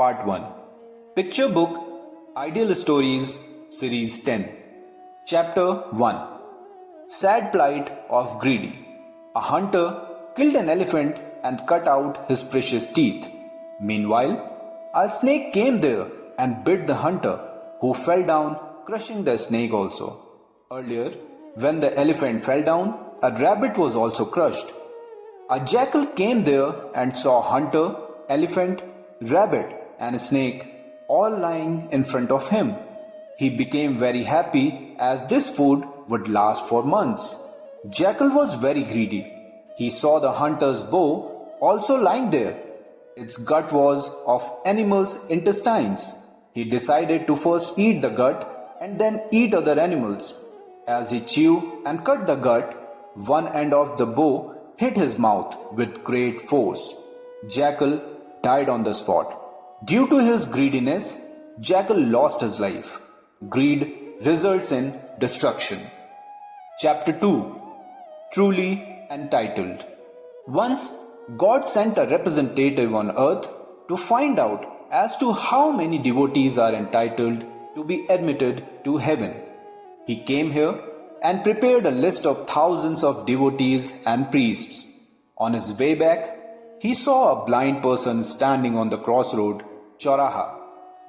Part 1 Picture Book Ideal Stories Series 10 Chapter 1 Sad Plight of Greedy. A hunter killed an elephant and cut out his precious teeth. Meanwhile, a snake came there and bit the hunter, who fell down, crushing the snake also. Earlier, when the elephant fell down, a rabbit was also crushed. A jackal came there and saw hunter, elephant, rabbit, and snake all lying in front of him. He became very happy as this food would last for months. Jackal was very greedy. He saw the hunter's bow also lying there. Its gut was of animals' intestines. He decided to first eat the gut and then eat other animals. As he chewed and cut the gut, one end of the bow hit his mouth with great force. Jackal died on the spot. Due to his greediness, Jackal lost his life. Greed results in destruction. Chapter 2 Truly Entitled. Once, God sent a representative on earth to find out as to how many devotees are entitled to be admitted to heaven. He came here and prepared a list of thousands of devotees and priests. On his way back, he saw a blind person standing on the crossroad, Chauraha,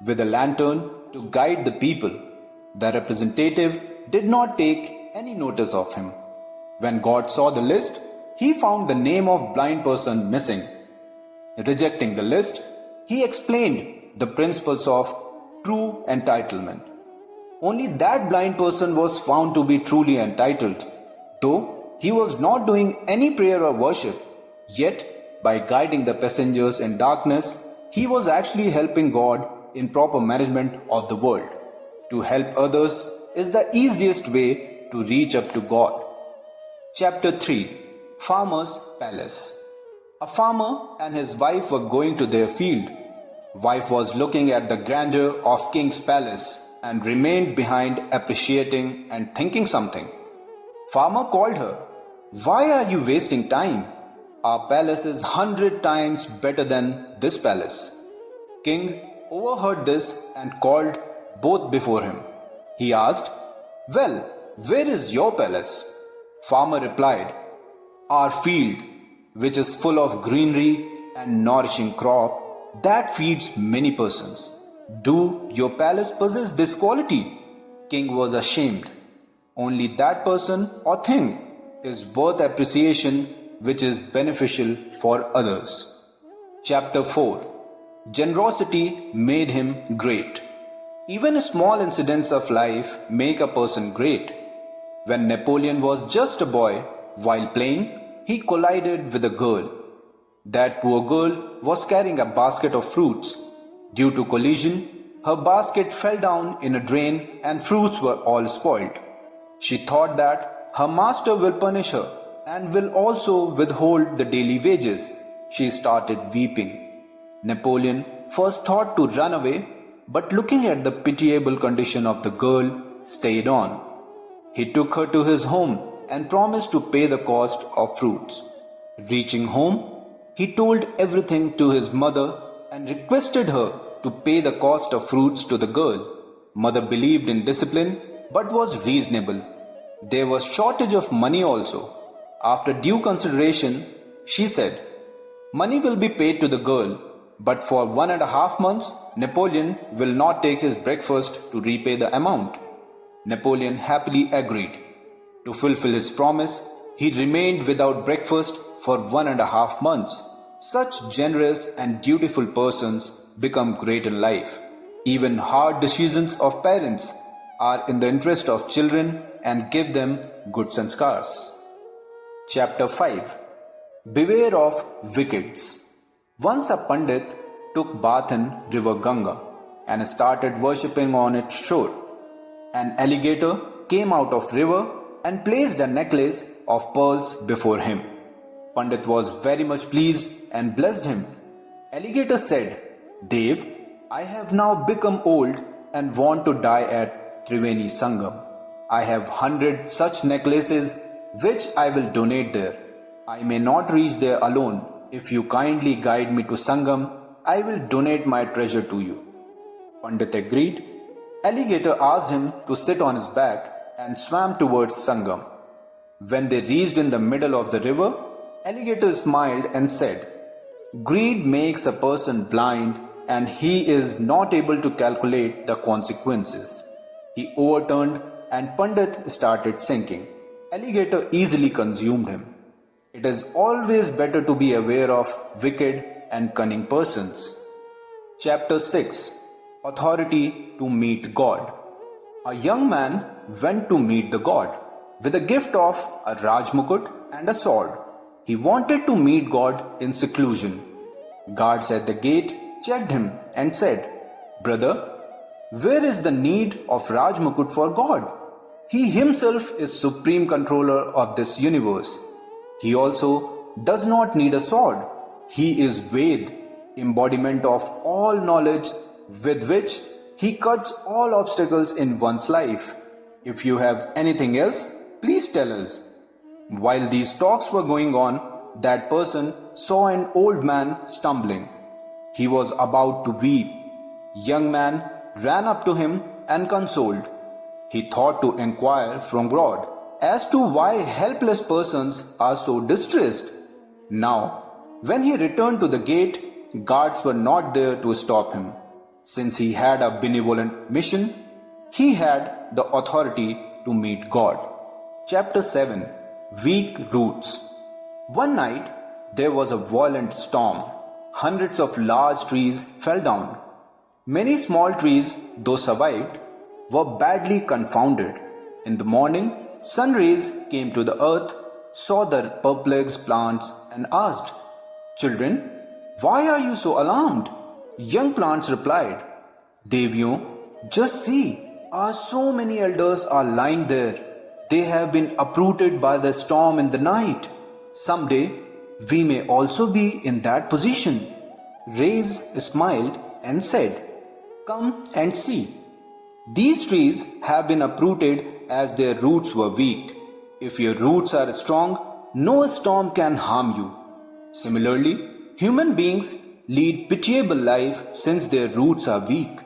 with a lantern to guide the people. The representative did not take any notice of him. When God saw the list, he found the name of blind person missing. Rejecting the list, he explained the principles of true entitlement. Only that blind person was found to be truly entitled, though he was not doing any prayer or worship. Yet, by guiding the passengers in darkness, he was actually helping God in proper management of the world. To help others is the easiest way to reach up to God. Chapter 3 Farmer's Palace. A farmer and his wife were going to their field. Wife was looking at the grandeur of king's palace and remained behind appreciating and thinking something. Farmer called her, "Why are you wasting time? Our palace is 100 times better than this palace." King overheard this and called both before him. He asked, "Well, where is your palace?" Farmer replied, "Our field, which is full of greenery and nourishing crop that feeds many persons. Do your palace possess this quality?" King was ashamed. Only that person or thing is worth appreciation which is beneficial for others. Chapter 4 Generosity made him great. Even small incidents of life make a person great. When Napoleon was just a boy, while playing, he collided with a girl. That poor girl was carrying a basket of fruits. Due to collision, her basket fell down in a drain and fruits were all spoiled. She thought that her master will punish her and will also withhold the daily wages. She started weeping. Napoleon first thought to run away, but looking at the pitiable condition of the girl, stayed on. He took her to his home and promised to pay the cost of fruits. Reaching home, he told everything to his mother and requested her to pay the cost of fruits to the girl. Mother believed in discipline but was reasonable. There was shortage of money also. After due consideration, she said, "Money will be paid to the girl, but for 1.5 months, Napoleon will not take his breakfast to repay the amount." Napoleon happily agreed. To fulfill his promise, he remained without breakfast for 1.5 months. Such generous and dutiful persons become great in life. Even hard decisions of parents are in the interest of children and give them good sanskars. Chapter 5 Beware of Wickeds. Once a Pandit took bath in river Ganga and started worshipping on its shore. An alligator came out of river and placed a necklace of pearls before him. Pandit was very much pleased and blessed him. Alligator said, "Dev, I have now become old and want to die at Triveni Sangam. I have 100 such necklaces which I will donate there. I may not reach there alone. If you kindly guide me to Sangam, I will donate my treasure to you." Pandit agreed. Alligator asked him to sit on his back and swam towards Sangam. When they reached in the middle of the river, Alligator smiled and said, "Greed makes a person blind and he is not able to calculate the consequences." He overturned and Pandit started sinking. Alligator easily consumed him. It is always better to be aware of wicked and cunning persons. Chapter 6. Authority to Meet God. A young man went to meet the god with a gift of a Rajmukut and a sword. He wanted to meet God in seclusion. Guards at the gate checked him and said, "Brother, where is the need of Rajmukut for God? He himself is supreme controller of this universe. He also does not need a sword. He is Ved, embodiment of all knowledge with which he cuts all obstacles in one's life. If you have anything else, please tell us." While these talks were going on, that person saw an old man stumbling. He was about to weep. Young man ran up to him and consoled. He thought to inquire from God as to why helpless persons are so distressed. Now, when he returned to the gate, guards were not there to stop him. Since he had a benevolent mission, he had the authority to meet God. Chapter 7. Weak Roots. One night, there was a violent storm. Hundreds of large trees fell down. Many small trees, though survived, were badly confounded. In the morning, sun rays came to the earth, saw the perplexed plants, and asked, "Children, why are you so alarmed?" Young plants replied, "Devyo, just see, so many elders are lying there. They have been uprooted by the storm in the night. Someday, we may also be in that position." Rays smiled and said, "Come and see. These trees have been uprooted as their roots were weak. If your roots are strong, no storm can harm you." Similarly, human beings lead pitiable life since their roots are weak.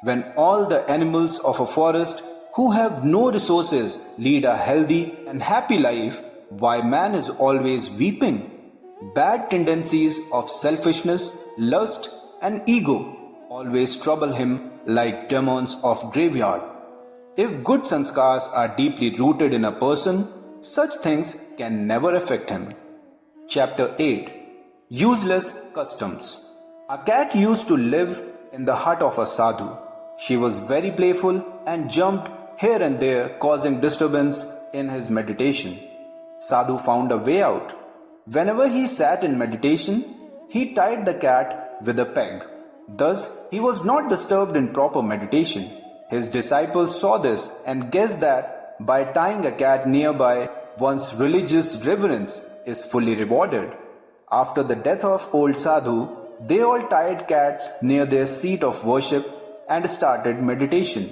When all the animals of a forest who have no resources lead a healthy and happy life, why man is always weeping? Bad tendencies of selfishness, lust, and ego always trouble him like demons of graveyard. If good sanskars are deeply rooted in a person, such things can never affect him. Chapter 8. Useless Customs. A cat used to live in the hut of a sadhu. She was very playful and jumped here and there, causing disturbance in his meditation. Sadhu found a way out. Whenever he sat in meditation, he tied the cat with a peg. Thus, he was not disturbed in proper meditation. His disciples saw this and guessed that by tying a cat nearby, one's religious reverence is fully rewarded. After the death of old Sadhu, they all tied cats near their seat of worship and started meditation.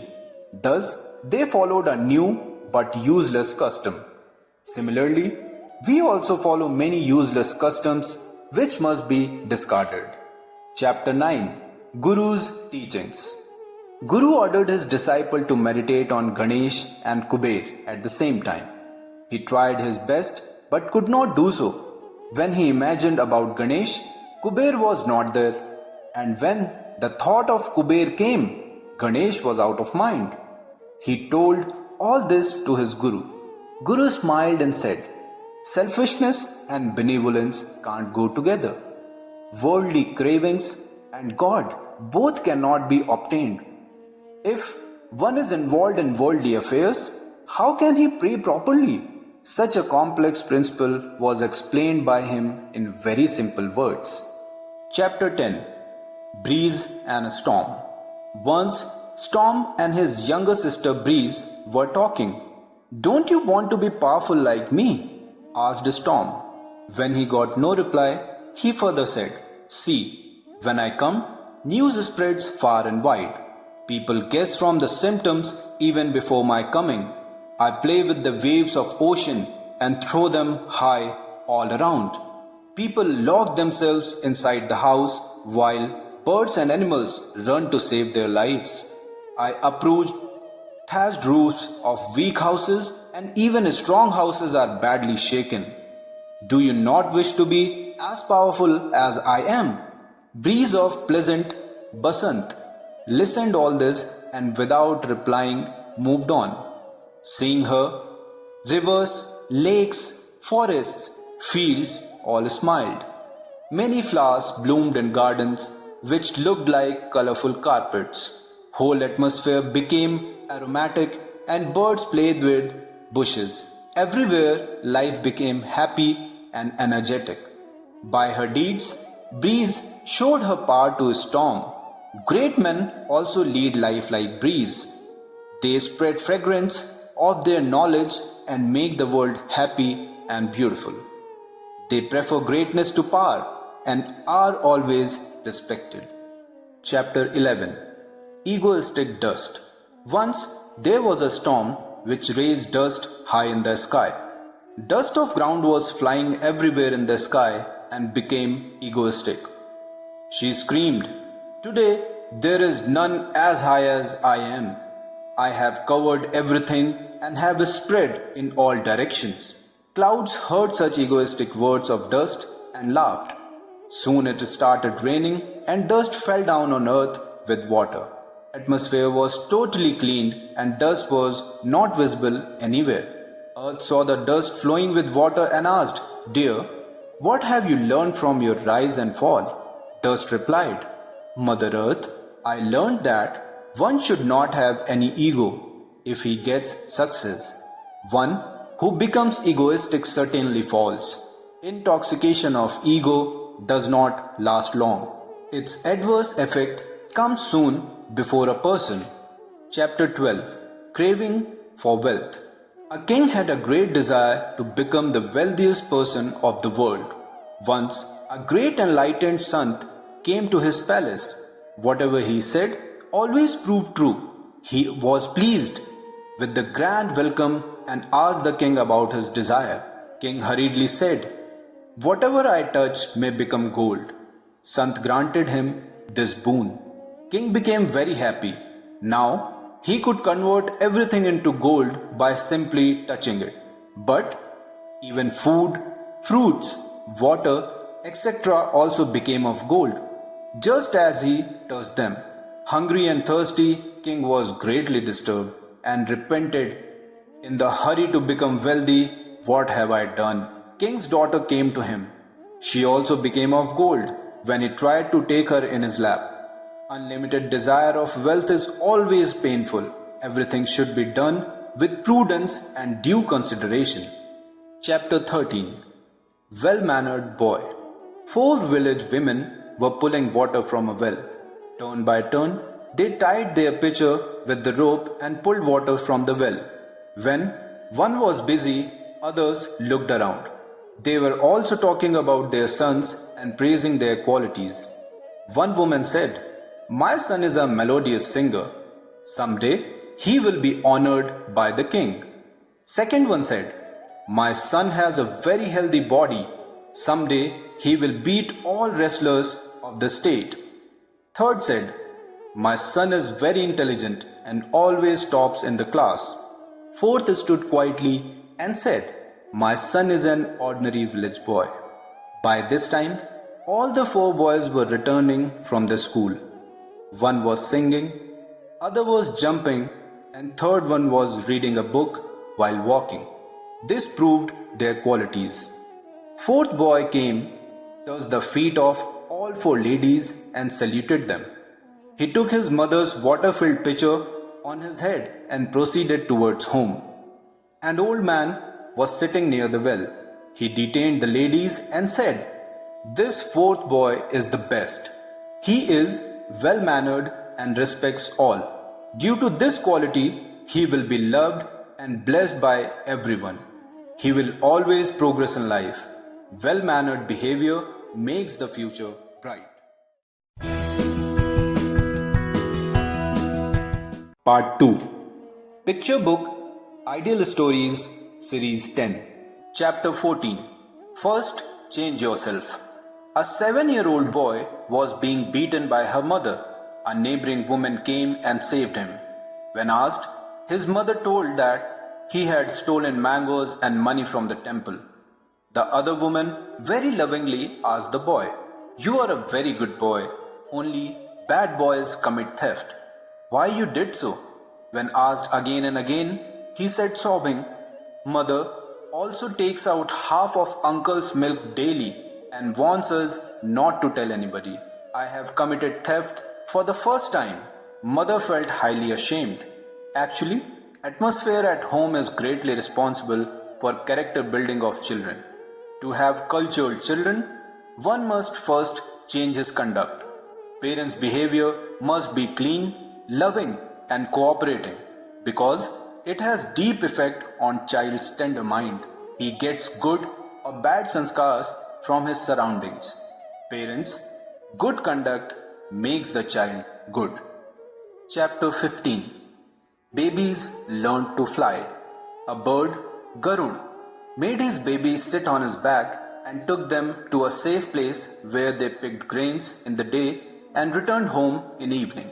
Thus, they followed a new but useless custom. Similarly, we also follow many useless customs which must be discarded. Chapter 9. Guru's Teachings. Guru ordered his disciple to meditate on Ganesh and Kuber at the same time. He tried his best but could not do so. When he imagined about Ganesh, Kuber was not there, and when the thought of Kuber came, Ganesh was out of mind. He told all this to his Guru. Guru smiled and said, "Selfishness and benevolence can't go together. Worldly cravings and God both cannot be obtained. If one is involved in worldly affairs, how can he pray properly?" Such a complex principle was explained by him in very simple words. Chapter 10. Breeze and a Storm. Once, Storm and his younger sister Breeze were talking. "Don't you want to be powerful like me?" asked Storm. When he got no reply, he further said, "See, when I come, news spreads far and wide. People guess from the symptoms even before my coming. I play with the waves of ocean and throw them high all around. People lock themselves inside the house while birds and animals run to save their lives. I approached thatched roofs of weak houses, and even strong houses are badly shaken. Do you not wish to be as powerful as I am? Breeze of pleasant Basant listened all this and without replying moved on. Seeing her, rivers, lakes, forests, fields all smiled. Many flowers bloomed in gardens which looked like colorful carpets. Whole atmosphere became aromatic and birds played with bushes. Everywhere life became happy and energetic. By her deeds, Breeze showed her power to storm. Great men also lead life like Breeze. They spread fragrance of their knowledge and make the world happy and beautiful. They prefer greatness to power and are always respected. Chapter 11. Egoistic Dust. Once there was a storm which raised dust high in the sky. Dust of ground was flying everywhere in the sky and became egoistic. She screamed, "Today there is none as high as I am. I have covered everything and have spread in all directions." Clouds heard such egoistic words of dust and laughed. Soon it started raining and dust fell down on earth with water. Atmosphere was totally cleaned and dust was not visible anywhere. Earth saw the dust flowing with water and asked, "Dear, what have you learned from your rise and fall?" Dust replied, "Mother Earth, I learned that one should not have any ego if he gets success. One who becomes egoistic certainly falls. Intoxication of ego does not last long. Its adverse effect comes soon before a person." Chapter 12. Craving for Wealth. A king had a great desire to become the wealthiest person of the world. Once, a great enlightened sant came to his palace. Whatever he said always proved true. He was pleased with the grand welcome and asked the king about his desire. King hurriedly said, "Whatever I touch may become gold." Sant granted him this boon. King became very happy. Now he could convert everything into gold by simply touching it. But even food, fruits, water, etc. also became of gold, just as he touched them. Hungry and thirsty, King was greatly disturbed and repented. "In the hurry to become wealthy, what have I done?" King's daughter came to him. She also became of gold when he tried to take her in his lap. Unlimited desire of wealth is always painful. Everything should be done with prudence and due consideration. Chapter 13. Well-mannered boy. 4 village women were pulling water from a well. Turn by turn, they tied their pitcher with the rope and pulled water from the well. When one was busy, others looked around. They were also talking about their sons and praising their qualities. One woman said, "My son is a melodious singer. Someday he will be honored by the king." Second one said, "My son has a very healthy body. Someday he will beat all wrestlers of the state." Third said, "My son is very intelligent and always tops in the class." Fourth stood quietly and said, "My son is an ordinary village boy." By this time, all the 4 boys were returning from the school. One was singing, other was jumping, and third one was reading a book while walking. This proved their qualities. Fourth boy came, touched the feet of all 4 ladies and saluted them. He took his mother's water-filled pitcher on his head and proceeded towards home. An old man was sitting near the well. He detained the ladies and said, "This 4th boy is the best. He is well-mannered and respects all. Due to this quality, he will be loved and blessed by everyone. He will always progress in life. Well-mannered behavior makes the future bright." Part 2. Picture Book Ideal Stories Series 10. Chapter 14. First, change yourself. A 7-year-old boy was being beaten by her mother. A neighboring woman came and saved him. When asked, his mother told that he had stolen mangoes and money from the temple. The other woman very lovingly asked the boy, "You are a very good boy, only bad boys commit theft. Why you did so?" When asked again and again, he said sobbing, "Mother also takes out half of uncle's milk daily and wants us not to tell anybody. I have committed theft for the first time." Mother felt highly ashamed. Actually, atmosphere at home is greatly responsible for character building of children. To have cultured children, one must first change his conduct. Parents' behavior must be clean, loving, and cooperating because it has deep effect on child's tender mind. He gets good or bad sanskars from his surroundings. Parents, good conduct makes the child good. Chapter 15. Babies learn to fly. A bird, Garud, made his babies sit on his back and took them to a safe place where they picked grains in the day and returned home in evening.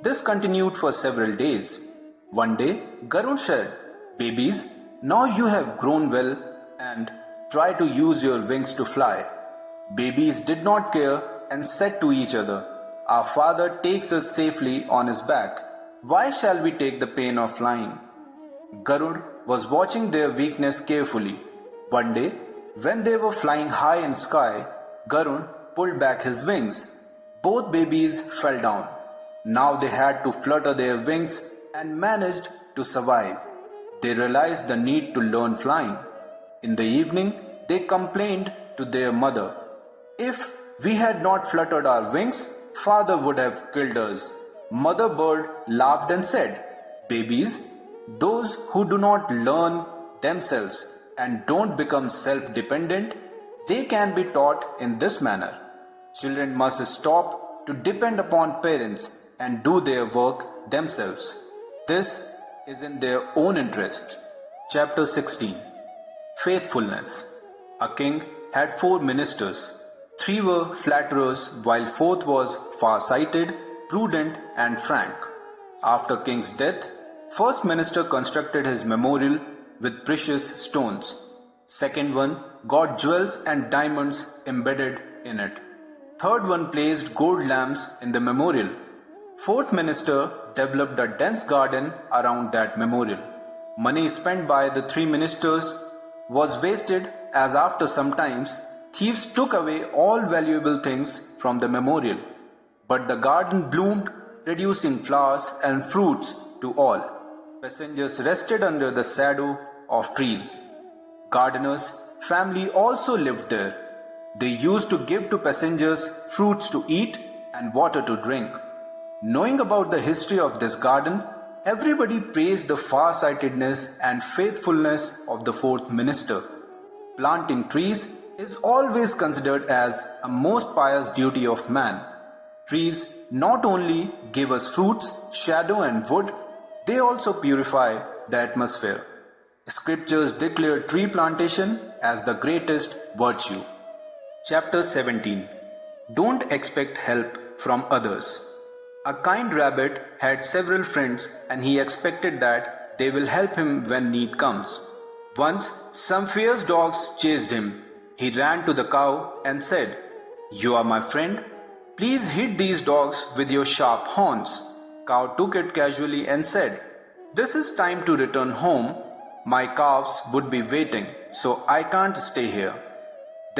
This continued for several days. One day, Garud said, "Babies, now you have grown well and try to use your wings to fly." Babies did not care and said to each other, "Our father takes us safely on his back. Why shall we take the pain of flying?" Garud was watching their weakness carefully. One day, when they were flying high in sky, Garud pulled back his wings. Both babies fell down. Now they had to flutter their wings and managed to survive. They realized the need to learn flying. In the evening, they complained to their mother, "If we had not fluttered our wings, father would have killed us." Mother bird laughed and said, "Babies, those who do not learn themselves and don't become self-dependent, they can be taught in this manner. Children must stop to depend upon parents and do their work themselves. This is in their own interest." Chapter 16. Faithfulness. A king had 4 ministers. 3 were flatterers, while 4th was far-sighted, prudent, and frank. After king's death, first minister constructed his memorial with precious stones. Second one got jewels and diamonds embedded in it. Third one placed gold lamps in the memorial. Fourth minister developed a dense garden around that memorial. Money spent by the 3 ministers was wasted, as after some times thieves took away all valuable things from the memorial. But the garden bloomed, producing flowers and fruits to all. Passengers rested under the shadow of trees. Gardener's family also lived there. They used to give to passengers fruits to eat and water to drink. Knowing about the history of this garden, everybody praised the far-sightedness and faithfulness of the 4th minister. Planting trees is always considered as a most pious duty of man. Trees not only give us fruits, shadow and wood, they also purify the atmosphere. Scriptures declare tree plantation as the greatest virtue. Chapter 17. Don't expect help from others. A kind rabbit had several friends and he expected that they will help him when need comes. Once, some fierce dogs chased him. He ran to the cow and said, "You are my friend. Please hit these dogs with your sharp horns." Cow took it casually and said, "This is time to return home. My calves would be waiting, so I can't stay here."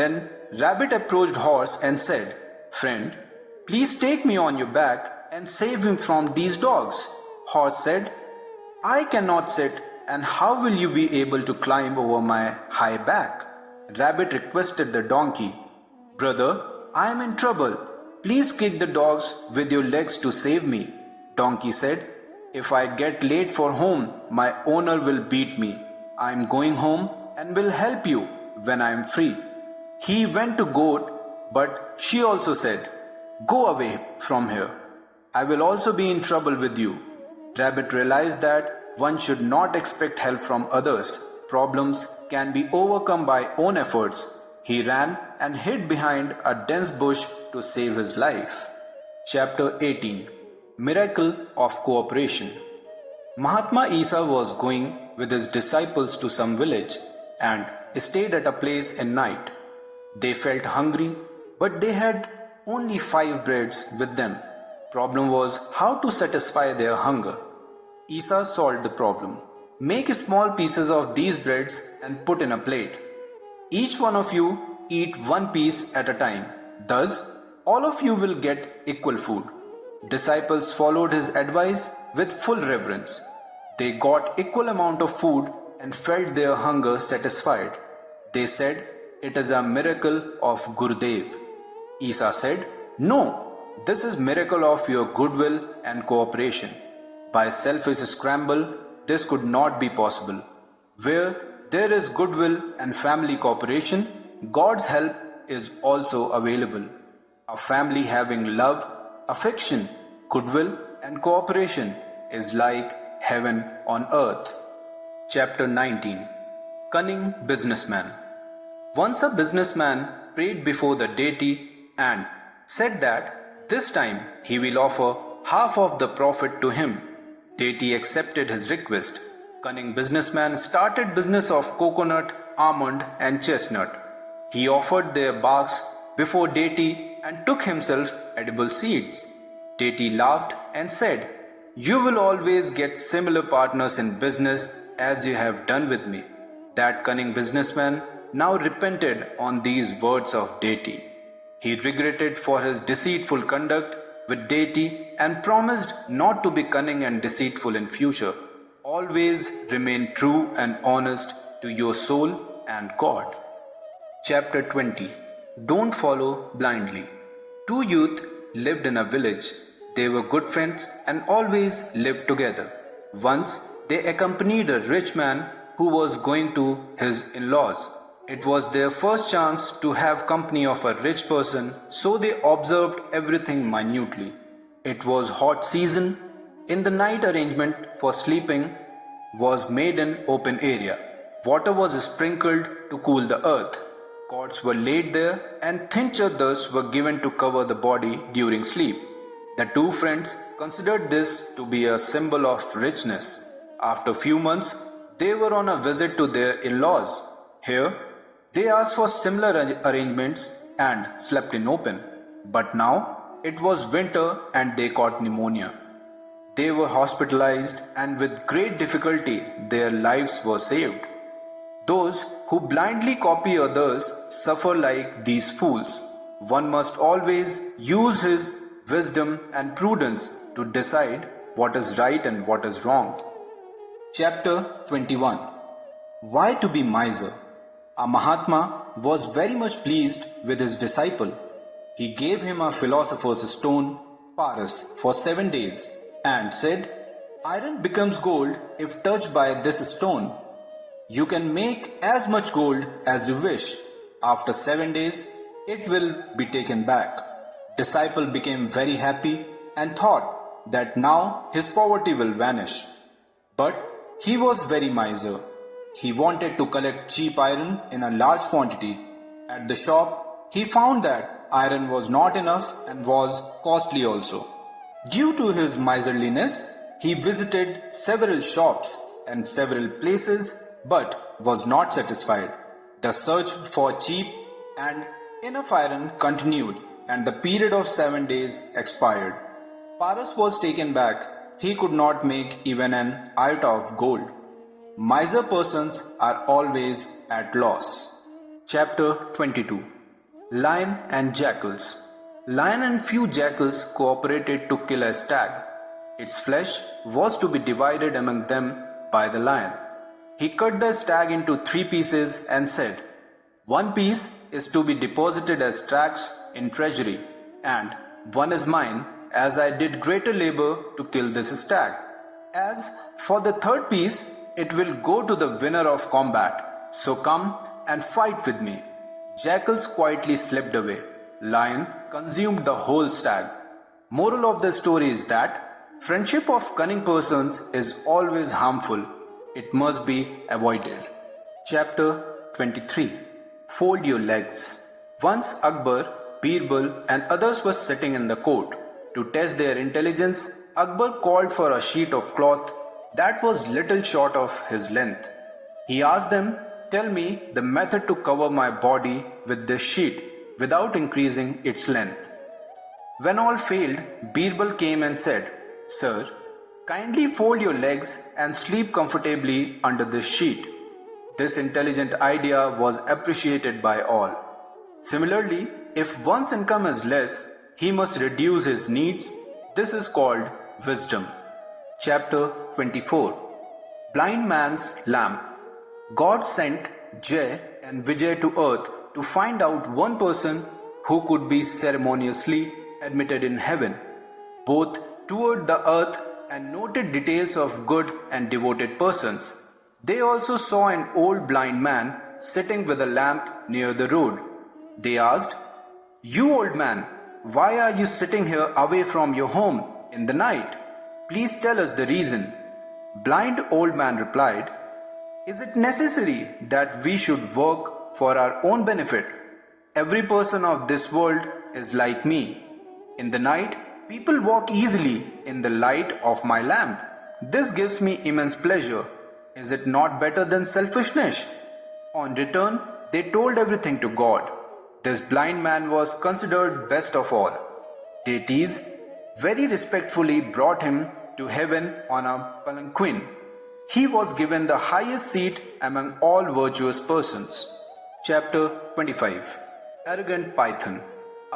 Then Rabbit approached Horse and said, "Friend, please take me on your back and save me from these dogs." Horse said, "I cannot sit, and how will you be able to climb over my high back?" Rabbit requested the donkey, "Brother, I am in trouble. Please kick the dogs with your legs to save me." Donkey said, "If I get late for home, my owner will beat me. I am going home and will help you when I am free." He went to Goat, but she also said, "Go away from here. I will also be in trouble with you." Rabbit realized that one should not expect help from others. Problems can be overcome by own efforts. He ran and hid behind a dense bush to save his life. Chapter 18 Miracle of Cooperation. Mahatma Isa was going with his disciples to some village and stayed at a place in night. They felt hungry, but they had only 5 breads with them. Problem was how to satisfy their hunger. Isa solved the problem. Make small pieces of these breads and put in a plate. Each one of you eat one piece at a time. Thus, all of you will get equal food. Disciples followed his advice with full reverence. They got equal amount of food and felt their hunger satisfied. They said, "It is a miracle of Gurudev." Isa said, "No, this is miracle of your goodwill and cooperation. By selfish scramble, this could not be possible. Where there is goodwill and family cooperation, God's help is also available. A family having love, affection, goodwill, and cooperation is like heaven on earth." Chapter 19 Cunning Businessman. Once a businessman prayed before the deity and said that this time he will offer half of the profit to him. Deity accepted his request. Cunning businessman started business of coconut, almond and chestnut. He offered their barks before deity and took himself edible seeds. Deity laughed and said, "You will always get similar partners in business as you have done with me." That cunning businessman now repented on these words of deity. He regretted for his deceitful conduct with deity and promised not to be cunning and deceitful in future. Always remain true and honest to your soul and God. Chapter 20 Don't follow blindly. 2 youth lived in a village. They were good friends and always lived together. Once they accompanied a rich man who was going to his in-laws. It was their first chance to have company of a rich person, so they observed everything minutely. It was hot season. In the night, arrangement for sleeping was made in open area. Water was sprinkled to cool the earth. Cots were laid there and thin chadars were given to cover the body during sleep. The 2 friends considered this to be a symbol of richness. After few months, they were on a visit to their in-laws. Here, they asked for similar arrangements and slept in open. But now, it was winter and they caught pneumonia. They were hospitalized and with great difficulty their lives were saved. Those who blindly copy others suffer like these fools. One must always use his wisdom and prudence to decide what is right and what is wrong. Chapter 21 Why to be miser? A Mahatma was very much pleased with his disciple. He gave him a philosopher's stone, Paras, for 7 days and said, "Iron becomes gold if touched by this stone. You can make as much gold as you wish. After 7 days, it will be taken back." Disciple became very happy and thought that now his poverty will vanish. But he was very miser. He wanted to collect cheap iron in a large quantity. At the shop, he found that iron was not enough and was costly also. Due to his miserliness, he visited several shops and several places but was not satisfied. The search for cheap and enough iron continued and the period of 7 days expired. Paras was taken back. He could not make even an iota of gold. Miser persons are always at loss. Chapter 22 Lion and Jackals. Lion and few jackals cooperated to kill a stag. Its flesh was to be divided among them by the lion. He cut the stag into 3 pieces and said, "1 piece is to be deposited as tax in treasury, and 1 is mine, as I did greater labor to kill this stag. As for the 3rd piece, it will go to the winner of combat. So come and fight with me." Jackals quietly slipped away. Lion consumed the whole stag. Moral of the story is that friendship of cunning persons is always harmful. It must be avoided. Chapter 23 Fold your legs. Once Akbar, Birbal, and others were sitting in the court. To test their intelligence, Akbar called for a sheet of cloth that was little short of his length. He asked them, "Tell me the method to cover my body with this sheet without increasing its length." When all failed, Birbal came and said, "Sir, kindly fold your legs and sleep comfortably under this sheet." This intelligent idea was appreciated by all. Similarly, if one's income is less, he must reduce his needs. This is called wisdom. Chapter 24. Blind Man's Lamp. God sent Jay and Vijay to earth to find out one person who could be ceremoniously admitted in heaven. Both toured the earth and noted details of good and devoted persons. They also saw an old blind man sitting with a lamp near the road. They asked, "You old man, why are you sitting here away from your home in the night? Please tell us the reason." Blind old man replied, "Is it necessary that we should work for our own benefit? Every person of this world is like me. In the night, people walk easily in the light of my lamp. This gives me immense pleasure. Is it not better than selfishness?" On return, they told everything to God. This blind man was considered best of all. Deities very respectfully brought him to heaven on a palanquin. He was given the highest seat among all virtuous persons. Chapter 25. Arrogant Python.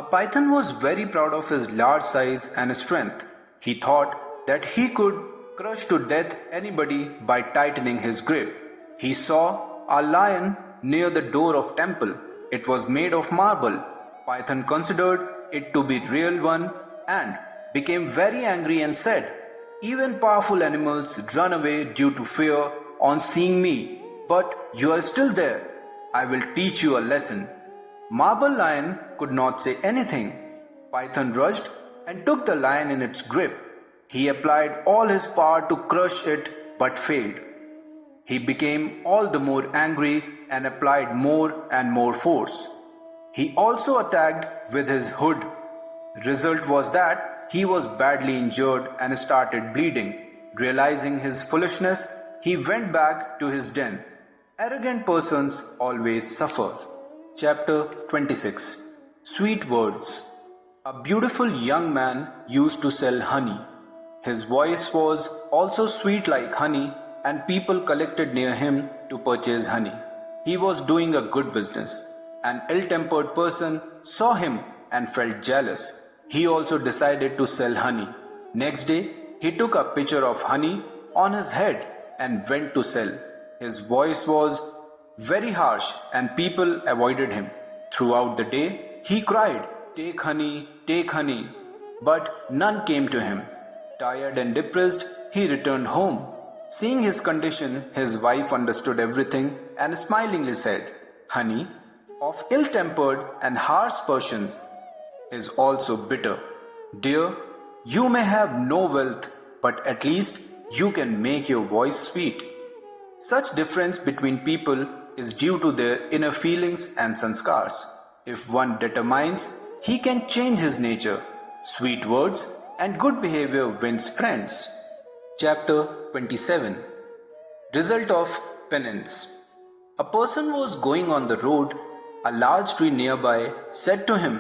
A python was very proud of his large size and strength. He thought that he could crush to death anybody by tightening his grip. He saw a lion near the door of temple. It was made of marble. Python considered it to be real one and became very angry and said, "Even powerful animals run away due to fear on seeing me, but you are still there. I will teach you a lesson." Marble Lion could not say anything. Python rushed and took the lion in its grip. He applied all his power to crush it but failed. He became all the more angry and applied more and more force. He also attacked with his hood. Result was that he was badly injured and started bleeding. Realizing his foolishness, he went back to his den. Arrogant persons always suffer. Chapter 26. Sweet Words. A beautiful young man used to sell honey. His voice was also sweet like honey, and people collected near him to purchase honey. He was doing a good business. An ill-tempered person saw him and felt jealous. He also decided to sell honey. Next day, he took a pitcher of honey on his head and went to sell. His voice was very harsh and people avoided him. Throughout the day, he cried, take honey, but none came to him. Tired and depressed, he returned home. Seeing his condition, his wife understood everything and smilingly said, "Honey of ill-tempered and harsh persons is also bitter. Dear, you may have no wealth, but at least you can make your voice sweet." Such difference between people is due to their inner feelings and sanskars. If one determines, he can change his nature. Sweet words and good behavior wins friends. Chapter 27. Result of Penance. A person was going on the road. A large tree nearby said to him,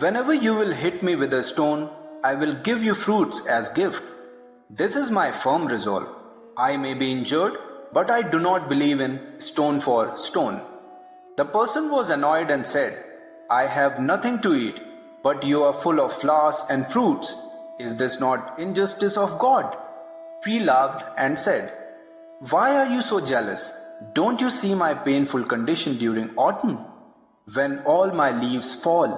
"Whenever you will hit me with a stone, I will give you fruits as gift. This is my firm resolve. I may be injured, but I do not believe in stone for stone." The person was annoyed and said, "I have nothing to eat, but you are full of flowers and fruits. Is this not injustice of God?" Tree laughed and said, "Why are you so jealous? Don't you see my painful condition during autumn? When all my leaves fall,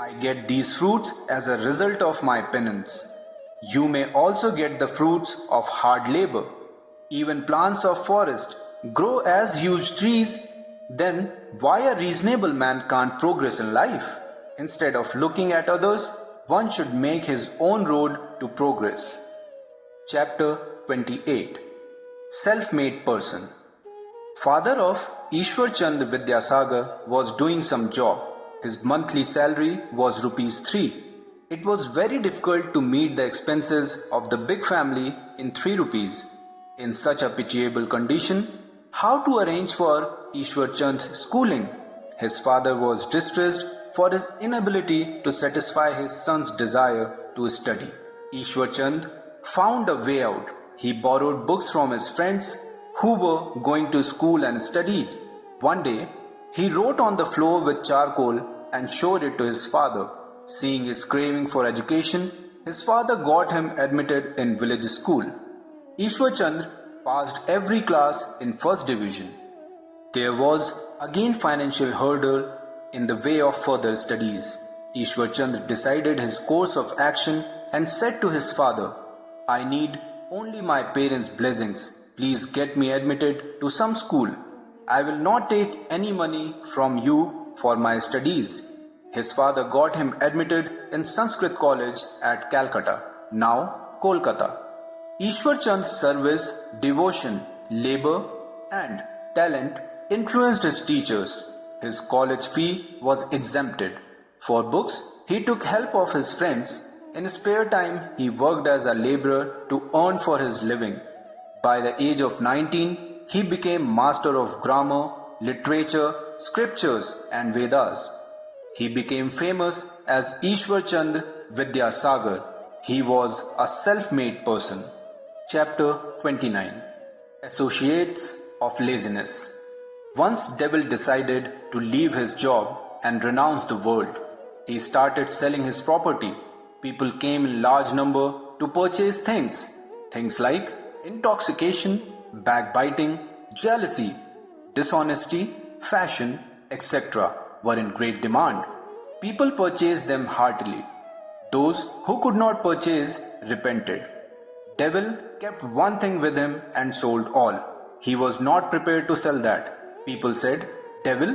I get these fruits as a result of my penance. You may also get the fruits of hard labor. Even plants of forest grow as huge trees. Then why a reasonable man can't progress in life? Instead of looking at others, one should make his own road to progress. Chapter 28. Self-made person. Father of Ishwar Chand Vidyasagar was doing some job. his monthly salary was rupees 3. It was very difficult to meet the expenses of the big family in 3 rupees. In such a pitiable condition, how to arrange for Ishwar Chand's schooling? His father was distressed for his inability to satisfy his son's desire to study. Ishwar Chand found a way out. He borrowed books from his friends who were going to school and studied. One day, he wrote on the floor with charcoal and showed it to his father. Seeing his craving for education, his father got him admitted in village school. Ishwar Chand passed every class in first division. There was again financial hurdle in the way of further studies. Ishwar Chand decided his course of action and said to his father, "I need only my parents' blessings. Please get me admitted to some school. I will not take any money from you for my studies." His father got him admitted in Sanskrit College at Calcutta, now Kolkata. Ishwar Chand's service, devotion, labor, and talent influenced his teachers. His college fee was exempted. For books, he took help of his friends. In his spare time, he worked as a laborer to earn for his living. By the age of 19, he became master of grammar, literature, scriptures, and Vedas. He became famous as Ishwar Chand Vidyasagar. He was a self-made person. Chapter 29. Associates of Laziness. Once Devil decided to leave his job and renounce the world. He started selling his property. People came in large number to purchase things like intoxication, backbiting, jealousy, dishonesty, fashion, etc. were in great demand. People purchased them heartily. Those who could not purchase repented. Devil kept one thing with him and sold all. He was not prepared to sell that. People said, "Devil,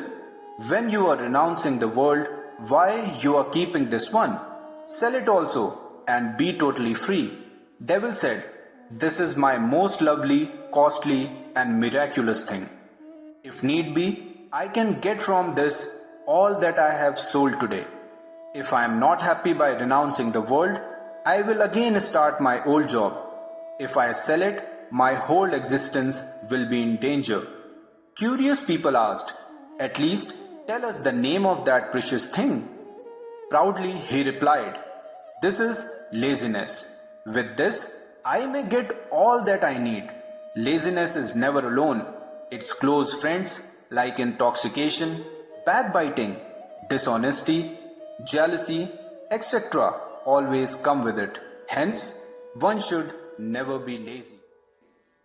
when you are renouncing the world, why you are keeping this one? Sell it also and be totally free." Devil said, "This is my most lovely, costly and miraculous thing. If need be, I can get from this all that I have sold today. If I am not happy by renouncing the world, I will again start my old job. If I sell it, my whole existence will be in danger." Curious people asked, "At least tell us the name of that precious thing." Proudly he replied, "This is laziness. With this, I may get all that I need." Laziness is never alone. Its close friends like intoxication, backbiting, dishonesty, jealousy, etc. always come with it. Hence, one should never be lazy.